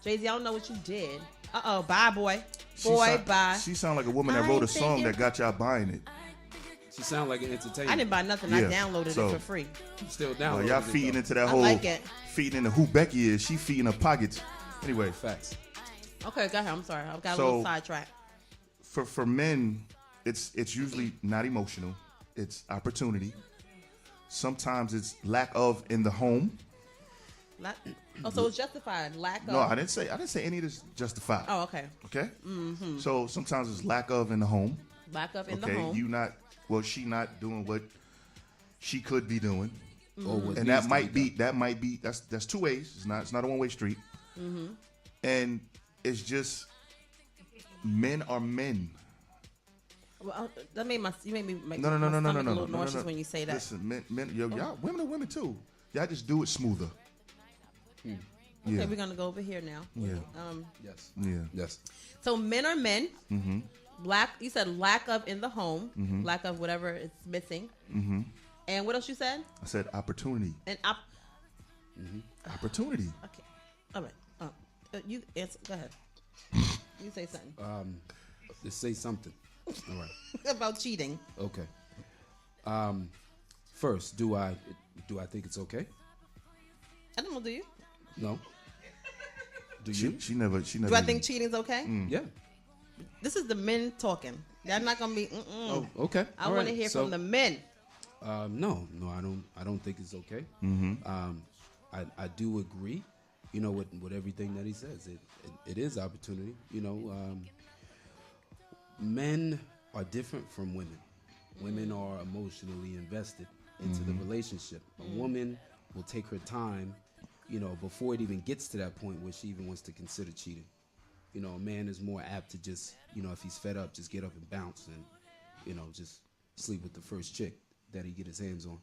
Jay-Z, I don't know what you did. Bye, boy. Bye. She sound like a woman that I wrote a ain't song thinking- that got y'all buying it. She sound like an entertainer. I didn't buy nothing. Yeah, I downloaded so- it for free. Still down. Y'all feeding into that I whole like it. feeding into who Becky is. She feeding her pockets. Anyway, Facts. Okay, go ahead. I'm sorry. I got a So- little sidetracked. for men, it's usually not emotional. It's opportunity. Sometimes it's lack of in the home. So it's justified. Lack of. No, I didn't say any of this justified. Oh, okay. Okay. So sometimes it's lack of in the home. Lack of in Okay. the home. She not doing what she could be doing. Or what And needs that to might be be that's two ways. It's not a one way street. And it's just men are men. Well, that made you made me make No. my stomach a no, little no, nauseous no. when you say that. Listen, men, y'all women are women too. Y'all just do it smoother. Okay, Yeah, we're gonna go over here now. yeah, Yes. yeah. Yes. So men are men. You said lack of in the home. Lack of whatever is missing. And what else you said? I said opportunity. And Opportunity. okay. All right. You answer. Go ahead. You say something Let's say something. All right. about cheating. Okay. First, do I think it's okay? I don't know. Do you? No. Do you? She never. Do I think cheating's okay? Yeah. This is the men talking. They're not gonna be. Oh, okay. I All want to right. hear So, from the men. No, I don't think it's okay. I do agree, with everything that he says. It is opportunity. Men are different from women. Women are emotionally invested into the relationship. A woman will take her time, before it even gets to that point where she even wants to consider cheating. You know, a man is more apt to just, you know, if he's fed up, just get up and bounce and, you know, just sleep with the first chick that he get his hands on.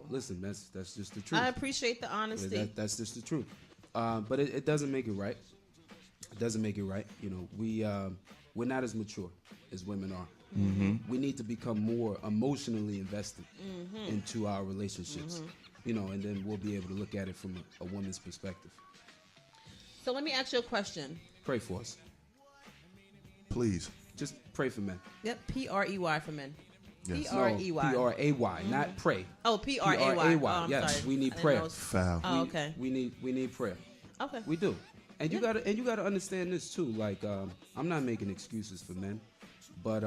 Listen, that's just the truth. I appreciate the honesty. That's just the truth. But it doesn't make it right. It doesn't make it right. You know, we're not as mature as women are. We need to become more emotionally invested into our relationships. You know, and then we'll be able to look at it from a woman's perspective. So let me ask you a question. Pray for us. Please. Just pray for men. Yep, P-R-E-Y for men. Yes. P-R-E-Y. P-R-A-Y, not pray. Oh, P-R-A-Y. P-R-A-Y. Oh, I'm Yes, sorry. we need I didn't prayer. know it was- Foul. Oh, okay. We need prayer. Okay. We do. And you gotta understand this too. Like, I'm not making excuses for men, but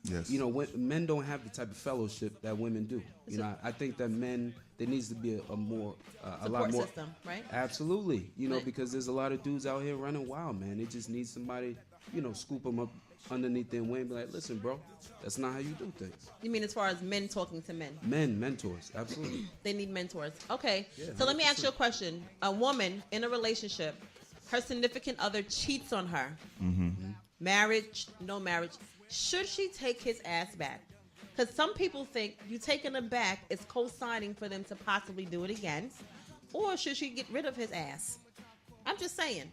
Yes. you know, men don't have the type of fellowship that women do. You know, I think that men, there needs to be a lot Support more system, right? Absolutely. You know, Right. because there's a lot of dudes out here running wild, man. They just need somebody, you know, scoop them up underneath their wing, be like, listen, bro, that's not how you do things. You mean as far as men talking to men? Men, mentors, absolutely. They need mentors. Okay. Yeah, So let me ask 100%. you a question. A woman in a relationship, her significant other cheats on her. Marriage, no marriage. Should she take his ass back? Because some people think you taking him back is co-signing for them to possibly do it again. Or should she get rid of his ass? I'm just saying.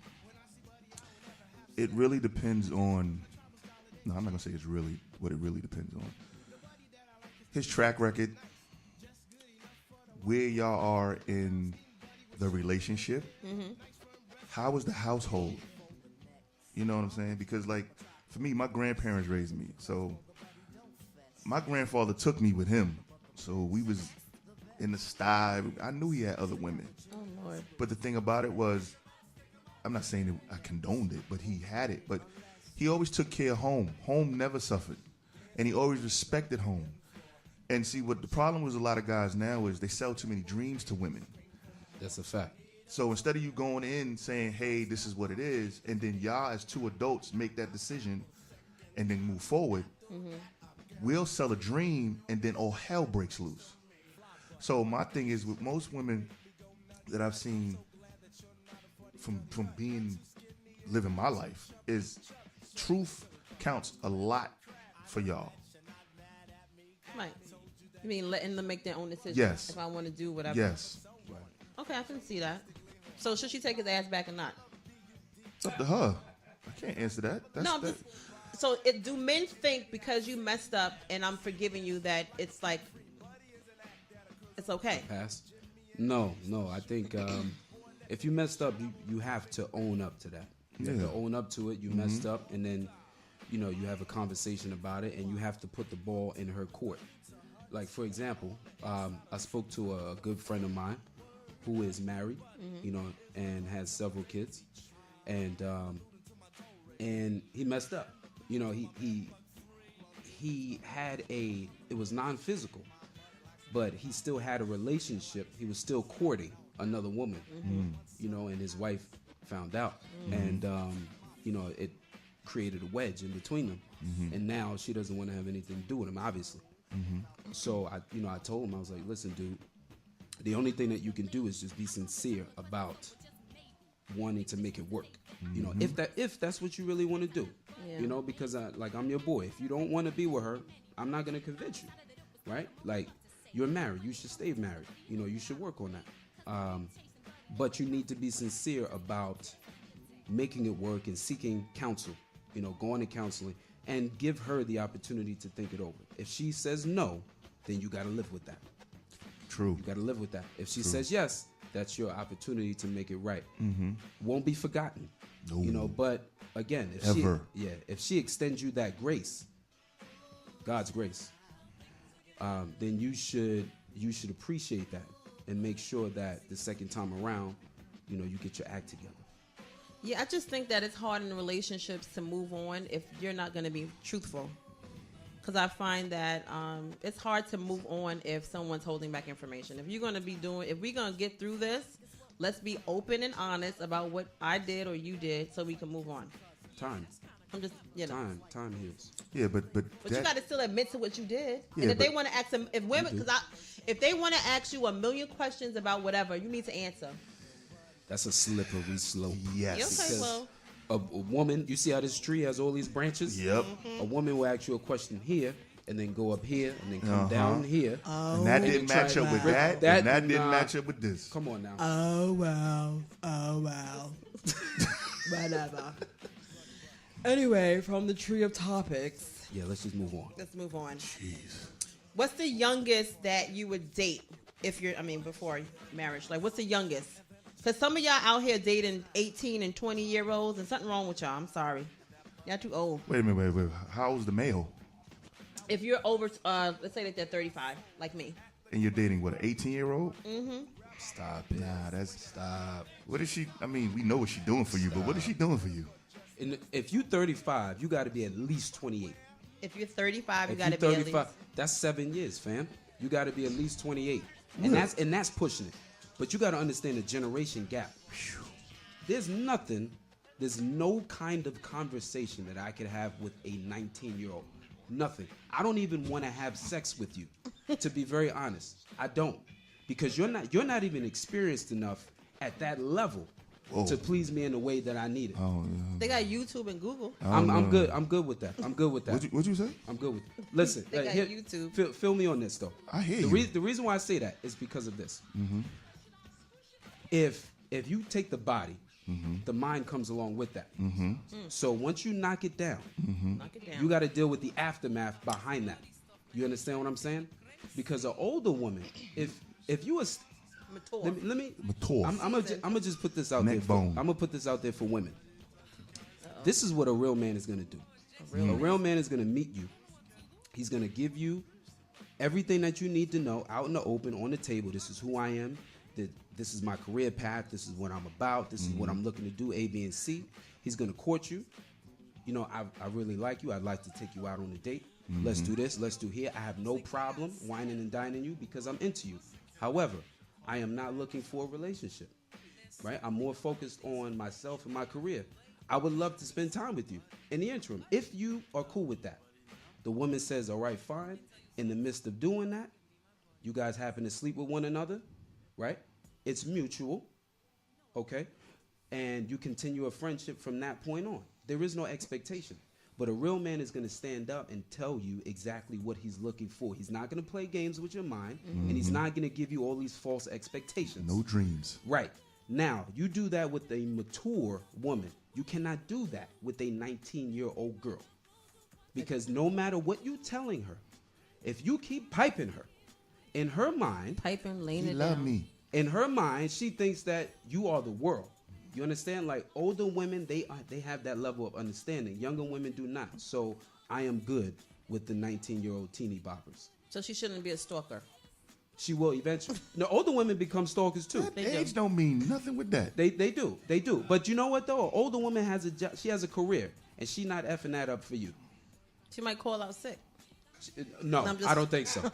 It really depends on. No, I'm not gonna say it's really what it really depends on. His track record, where y'all are in the relationship, how is the household? You know what I'm saying? Because like for me, my grandparents raised me, so my grandfather took me with him, so we was in the sty. I knew he had other women, Oh, Lord. but the thing about it was, I'm not saying that I condoned it, but he had it. But he always took care of home. Home never suffered. And he always respected home. And see, what the problem with a lot of guys now is they sell too many dreams to women. That's a fact. So instead of you going in saying, hey, this is what it is, and then y'all as two adults make that decision and then move forward, we'll sell a dream and then all hell breaks loose. So my thing is with most women that I've seen from living my life is truth counts a lot for y'all. Right. You mean letting them make their own decisions? Yes. If I want to do whatever. Yes. Okay, I can see that. So should she take his ass back or not? It's up to her. I can't answer that. That's, No, I'm that, just, so do men think because you messed up and I'm forgiving you that it's like it's okay? Pass? No. I think if you messed up, you have to own up to that. You have Yeah. to own up to it. You messed up, and then you have a conversation about it, and you have to put the ball in her court. Like for example, I spoke to a good friend of mine who is married, and has several kids, and he messed up. He had it was non-physical, but he still had a relationship. He was still courting another woman, and his wife found out, and it created a wedge in between them, and now she doesn't want to have anything to do with him, obviously. So I told him, I was like, listen, dude, the only thing that you can do is just be sincere about wanting to make it work. If that's what you really want to do, Yeah. because I'm your boy. If you don't want to be with her, I'm not gonna convince you, right? Like, you're married, you should stay married. You should work on that. But you need to be sincere about making it work and seeking counsel. Going to counseling and give her the opportunity to think it over. If she says no, then you got to live with that. True. You got to live with that. If she says yes, that's your opportunity to make it right. Won't be forgotten. No. But again, if she extends you that grace, God's grace, then you should appreciate that and make sure that the second time around, you get your act together. Yeah, I just think that it's hard in relationships to move on if you're not going to be truthful. Because I find that it's hard to move on if someone's holding back information. If we're going to get through this, let's be open and honest about what I did or you did so we can move on. Time I'm just, Time heals. Yeah, but But you got to still admit to what you did. Yeah, and if they but- want to ask them, if they want to ask you a million questions about whatever, you need to answer. That's a slippery slope. Yes. Okay, well, A woman, you see how this tree has all these branches? Yep. A woman will ask you a question here, and then go up here, and then come down here. And that didn't try match to up with rip that. that- And that didn't nah. match up with this. Come on now. oh well. Whatever. Anyway, from the tree of topics, Yeah, let's just move on. let's move on. Jeez. What's the youngest that you would date before marriage? Like, what's the youngest? Because some of y'all out here dating 18 and 20-year-olds, and something wrong with y'all. I'm sorry. Y'all too old. Wait a minute. Wait. How old's the male? If you're over, let's say that they're 35, like me. And you're dating what, an 18-year-old? Stop it. Nah, that's Stop. What is she? I mean, we know what she's doing for you, but what is she doing for you? And if you 35, you got to be at least 28. If you're 35, you If got you to be at least. that's 7 years, fam. You got to be at least 28, and that's pushing it. But you got to understand the generation gap. There's no kind of conversation that I could have with a 19-year-old. Nothing. I don't even want to have sex with you, to be very honest. I don't, because you're not even experienced enough at that level to please me in the way that I need it. Oh, yeah. They got YouTube and Google. I'm good. I'm good with that. I'm good with that. What'd you say? I'm good with it. Listen, They got YouTube. Fill me on this, though. I hear the you. The reason why I say that is because of this. If you take the body, the mind comes along with that. So once you knock it down, Knock it down. you got to deal with the aftermath behind that. You understand what I'm saying? Because an older woman, if you was Mature. let me Mature. I'm gonna just put this out Neck there. bone. I'm gonna put this out there for women. This is what a real man is gonna do. A real man is gonna meet you. He's gonna give you everything that you need to know out in the open on the table. This is who I am. This is my career path. This is what I'm about. This is what I'm looking to do. A, B, and C. He's gonna court you. You know, I really like you. I'd like to take you out on a date. Let's do this. Let's do here. I have no problem whining and dining you because I'm into you. However, I am not looking for a relationship, right? I'm more focused on myself and my career. I would love to spend time with you in the interim, if you are cool with that. The woman says, all right, fine. In the midst of doing that, you guys happen to sleep with one another, right? It's mutual, okay? And you continue a friendship from that point on. There is no expectation. But a real man is going to stand up and tell you exactly what he's looking for. He's not going to play games with your mind, and he's not going to give you all these false expectations. No dreams. Right. Now, you do that with a mature woman. You cannot do that with a 19-year-old girl. Because no matter what you're telling her, if you keep piping her, in her mind, Piping, laying He it love down. me. in her mind, she thinks that you are the world. You understand? Like older women, they have that level of understanding. Younger women do not. So I am good with the 19-year-old teeny boppers. So she shouldn't be a stalker. She will eventually. No, older women become stalkers too. That They age do. don't mean nothing with that. They do. But you know what though? An older woman has a job. She has a career, and she not effing that up for you. She might call out sick. No, I'm just- I don't think so.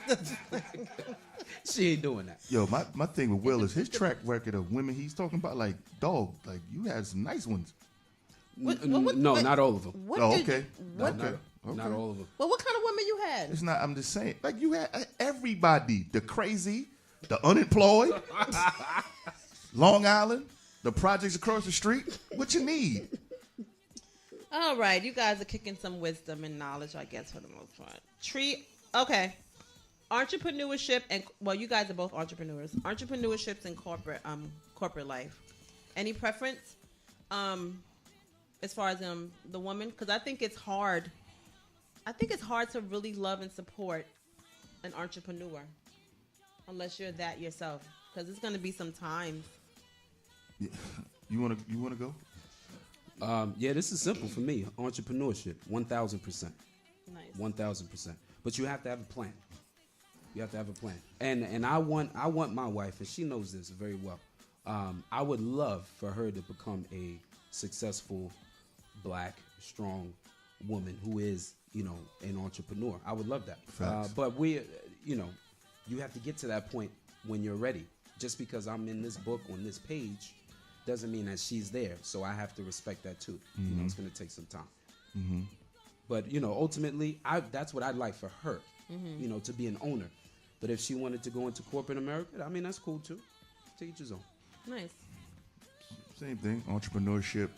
She ain't doing that. Yo, my thing with Will is his track record of women he's talking about, like, dog, like, you had some nice ones. No, not all of them. What Oh, did okay. You, what, Okay. Not all of them. Well, what kind of women you had? It's not, I'm just saying, like, you had everybody. The crazy, the unemployed, Long Island, the projects across the street. What you need? All right, you guys are kicking some wisdom and knowledge, I guess, for the most part. Okay. Entrepreneurship and, well, you guys are both entrepreneurs. Entrepreneurships and corporate life. Any preference as far as the woman? Because I think it's hard. I think it's hard to really love and support an entrepreneur unless you're that yourself. Because it's going to be some times. Yeah. You wanna go? Yeah, this is simple for me. Entrepreneurship, 1,000%. Nice. 1,000%. But you have to have a plan. You have to have a plan. And I want my wife, and she knows this very well. I would love for her to become a successful, black, strong woman who is, an entrepreneur. I would love that. But you have to get to that point when you're ready. Just because I'm in this book on this page doesn't mean that she's there. So I have to respect that too. Mm-hmm. It's going to take some time. But, ultimately, that's what I'd like for her, to be an owner. But if she wanted to go into corporate America, I mean, that's cool too. To each his own. Nice. Same thing. Entrepreneurship.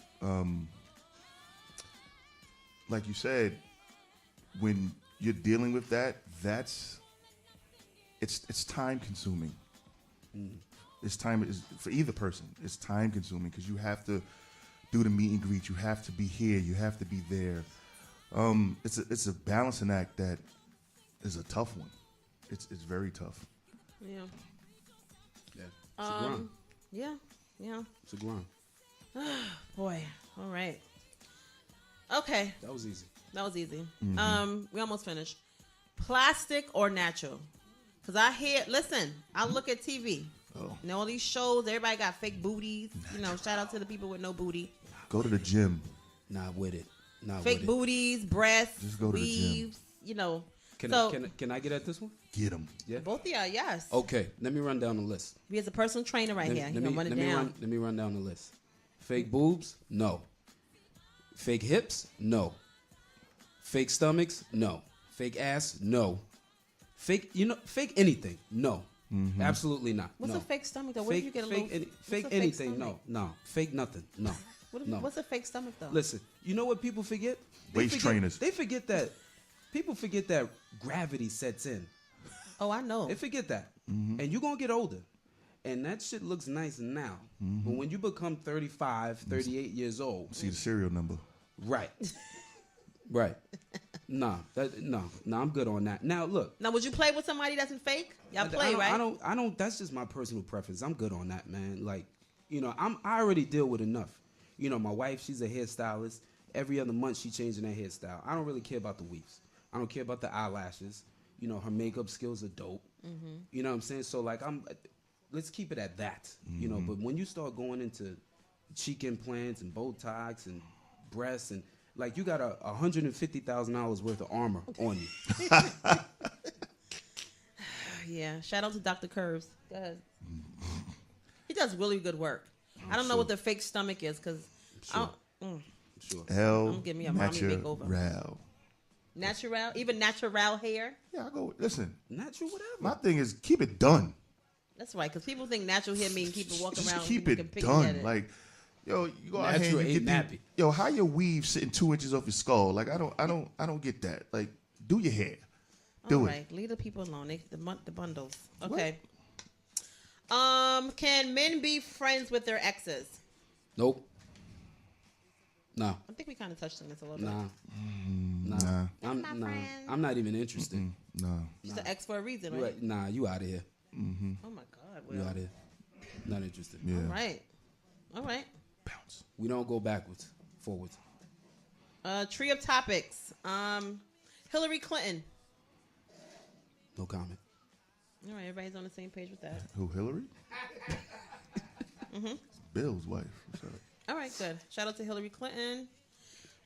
Like you said, when you're dealing with that, it's time consuming. It's time is for either person. It's time consuming because you have to do the meet and greet. You have to be here. You have to be there. It's a balancing act that is a tough one. It's very tough. Yeah. Yeah. It's a grind. Yeah. It's a grind. Boy. All right. Okay. That was easy. We almost finished. Plastic or natural? Because I look at TV. Oh. And all these shows, everybody got fake booties. You know, shout out to the people with no booty. Go to the gym. Not with it. Fake booties, breasts, Just go to the gym. weaves, you know. Can I get at this one? Get them. Yeah. Both of y'all, yes. Okay, let me run down the list. We has a personal trainer right here. He's going to run it down. Let me run down the list. Fake boobs? No. Fake hips? No. Fake stomachs? No. Fake ass? No. Fake anything? No. Mm-hmm. Absolutely not. What's no. a fake stomach though? What if you get a little fake what's a anything? stomach? No. Fake nothing? No. What's a fake stomach though? Listen, you know what people forget? Trainers. They forget that. People forget that gravity sets in. Oh, I know. They forget that. And you're going to get older. And that shit looks nice now. But when you become 35, 38 years old. See the serial number. Right. Right. Nah, I'm good on that. Now, look. Now, would you play with somebody that's fake? Y'all play, right? I don't, that's just my personal preference. I'm good on that, man. Like, you know, I already deal with enough. You know, my wife, she's a hairstylist. Every other month, she changing her hairstyle. I don't really care about the weaves. I don't care about the eyelashes. You know, her makeup skills are dope. You know what I'm saying? So, like, let's keep it at that. You know, but when you start going into cheek implants and Botox and breasts and, like, you got $150,000 worth of armor on you. Yeah. Shout out to Dr. Curves. Go ahead. He does really good work. I don't know sure. what the fake stomach is because Sure. Sure. L. Give me a mommy makeover. Natural, even natural hair. Yeah, I go. Listen, Natural, whatever. my thing is keep it done. That's right, because people think natural hair means keep it walking Just around. keep people it can done. pick at it. Like, yo, you go out here Natural and you ain't get nappy. yo, how your weave sitting 2 inches off your skull? Like, I don't get that. Like, do your hair. Do All it. right, leave the people alone. The bundles. Okay. Can men be friends with their exes? Nope. No. I think we kind of touched on this a little Nah. bit. Nah. I'm not even interested. Nah. She's an ex for a reason, You right? out- Nah, you out of here. Oh my God, You Will. out of here. Not interested. Yeah. All right. Bounce. We don't go backwards, forwards. Tree of topics. Hillary Clinton. No comment. All right, everybody's on the same page with that. Who, Hillary? It's Bill's wife. What's up? All right, good. Shout out to Hillary Clinton.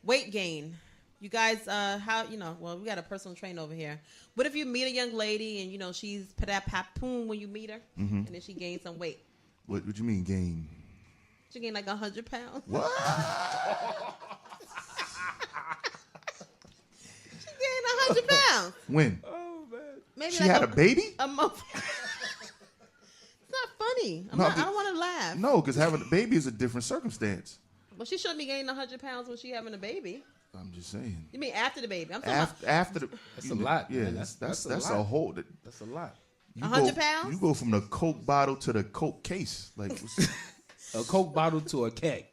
Weight gain. You guys, well, we got a personal trainer over here. What if you meet a young lady and, you know, she's papoon when you meet her, and then she gains some weight? What you mean gain? She gained like 100 pounds. What? She gained 100 pounds. When? Oh, man. Maybe She like had a baby? a month. It's not funny. I don't want to laugh. No, because having a baby is a different circumstance. But she shouldn't be gaining 100 pounds when she having a baby. I'm just saying. You mean after the baby? I'm talking After the, That's a lot, Yeah, man. that's That's a a lot. whole. That's a lot. 100 pounds? You go from the Coke bottle to the Coke case, like what's A Coke bottle to a keg.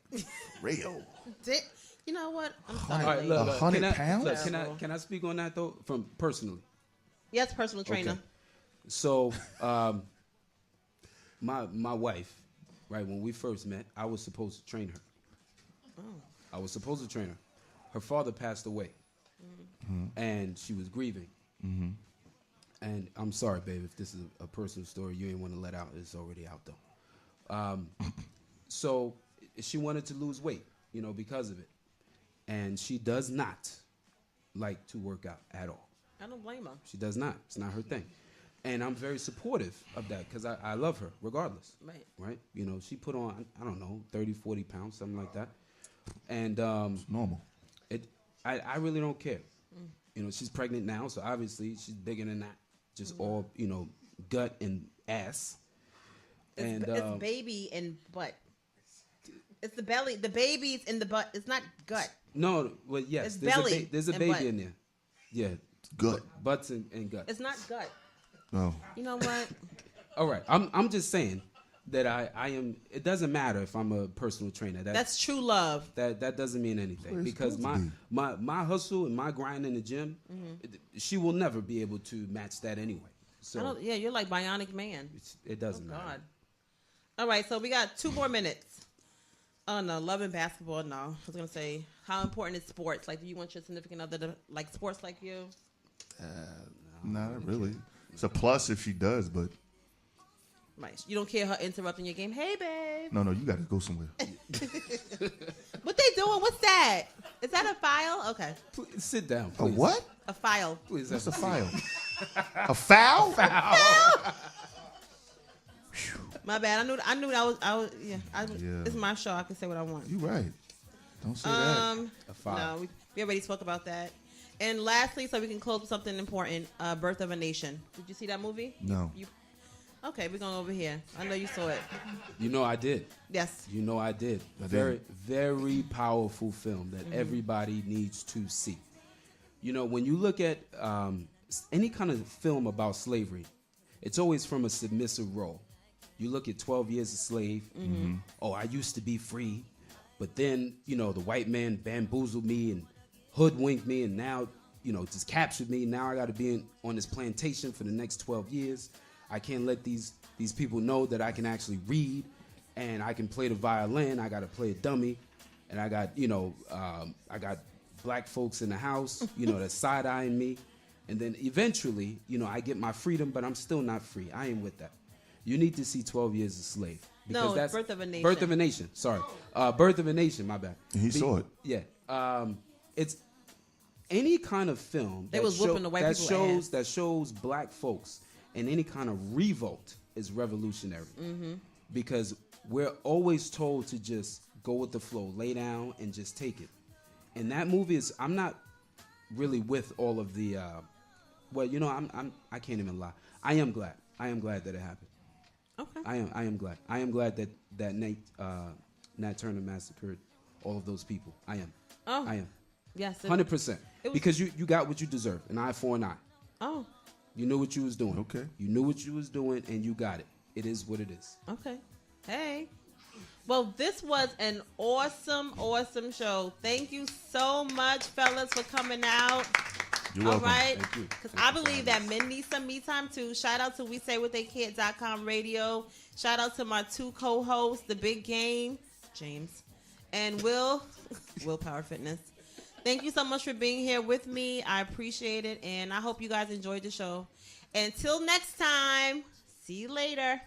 real. about. You know what? I'm sorry. Hundred- All right, look, 100 can I- pounds? look, can I speak on that though, from personally? Yes, personal trainer. Okay. So, my wife, right, when we first met, I was supposed to train her. I was supposed to train her. Her father passed away, and she was grieving. And I'm sorry, babe, if this is a personal story you ain't want to let out. It's already out though. So she wanted to lose weight, you know, because of it, and she does not like to work out at all. I don't blame her. She does not. It's not her thing. And I'm very supportive of that because I love her regardless. Right. Right? You know, she put on, I don't know, 30, 40 pounds, something like that. And Normal. I really don't care. You know, she's pregnant now, so obviously she's bigger than that. Just all, you know, gut and ass. It's baby and butt. It's the belly. The baby's in the butt. It's not gut. No, well, yes. It's There's belly there's a and baby butt. in there. Yeah. Gut. Butts and guts. It's not gut. Oh. You know what? All right. I'm just saying that I am. It doesn't matter if I'm a personal trainer. That's true love. That doesn't mean anything Well, it's because supposed to my hustle and my grind in the gym, she will never be able to match that anyway. So Yeah, you're like Bionic Man. it doesn't matter. God. All right, so we got 2 more minutes. Oh no, love and basketball. No, I was gonna say how important is sports? Like, do you want your significant other to like sports like you? Not really. It's a plus if she does, but Right. You don't care her interrupting your game. Hey, babe. no, you got to go somewhere. What they doing? What's that? Is that a file? Okay, Please, sit down. A Please. what? a file. Please, What's a have file? A foul? My bad. I knew that was. Yeah. Yeah. It's my show. I can say what I want. You right. Don't say that. A file. No, we already spoke about that. And lastly, so we can close with something important, Birth of a Nation. Did you see that movie? No. Okay, we're going over here. I know you saw it. You know I did. Yes. You know I did. I Very, did. very powerful film that everybody needs to see. You know, when you look at any kind of film about slavery, it's always from a submissive role. You look at 12 Years a Slave. Oh, I used to be free. But then, you know, the white man bamboozled me and hoodwinked me and now, you know, just captured me. Now I got to be on this plantation for the next 12 years. I can't let these people know that I can actually read and I can play the violin. I got to play a dummy. And I got, you know, I got black folks in the house, you know, that's side-eyeing me. And then eventually, you know, I get my freedom, but I'm still not free. I ain't with that. You need to see 12 Years a Slave. No, it's Birth of a Nation. Birth of a Nation, sorry. Birth of a Nation, my bad. And he saw it. Yeah. It's any kind of film They was whooping the white people ass. that shows black folks in any kind of revolt is revolutionary. Because we're always told to just go with the flow, lay down and just take it. And that movie is, I'm not really with all of the well, you know, I can't even lie. I am glad that it happened. Okay. I am glad. I am glad that Nat Turner massacred all of those people. I am. Oh. I am. Yes. 100%. Because you got what you deserve. An eye for an eye. Oh. You knew what you was doing. Okay. You knew what you was doing and you got it. It is what it is. Okay. Hey. Well, this was an awesome, awesome show. Thank you so much, fellas, for coming out. You're All welcome. right. Thank you. Because Thank I you for believe having that men need some me time too. Shout out to WeSayWhatTheyCan't.com radio. Shout out to my 2 co-hosts, The Big Game, James, and Willpower Fitness. Thank you so much for being here with me. I appreciate it. And I hope you guys enjoyed the show. Until next time, see you later.